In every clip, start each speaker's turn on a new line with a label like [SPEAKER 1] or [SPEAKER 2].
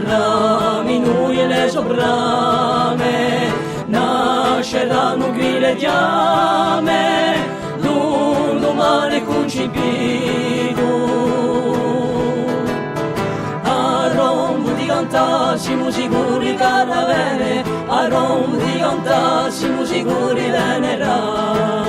[SPEAKER 1] parla, minuie le soprame, nasceranno qui le diame, d'un domani concepito. A rombo di cantare siamo sicuri che la bene, a rombo di cantare siamo sicuri venerà.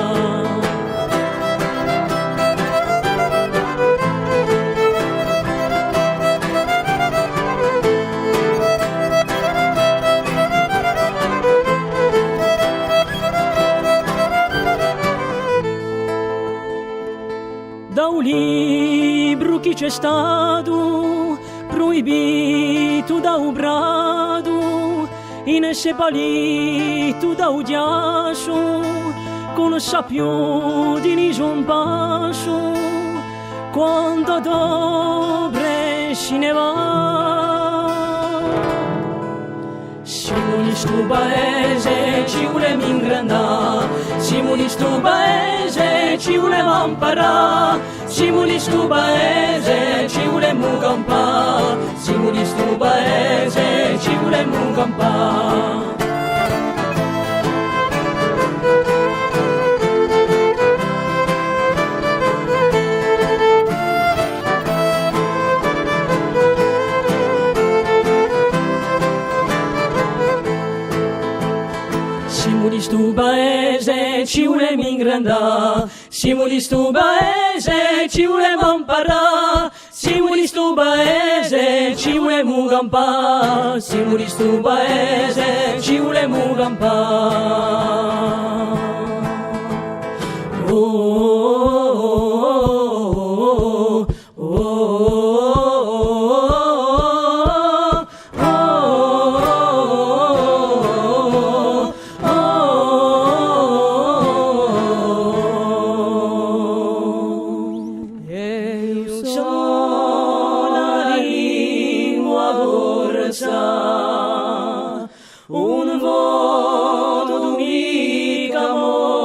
[SPEAKER 1] Da un libro che c'è stato, proibito da un brado, inesepalito da un ghiaccio, con sappio di un passo, quando dobre se ne va. Siamo di sto paese, ci volemo ingrandare, siamo di sto paese, ci volemo imparare, siamo di sto paese, ci volemo campare, siamo di sto paese, ci volemo campare. Siamo di sto paese, ci volemo ingrandare, siamo di sto paese, ci volemo imparare, siamo di sto paese, ci volemo campare, siamo di sto paese, ci volemo campare. Un voto d'unica amore.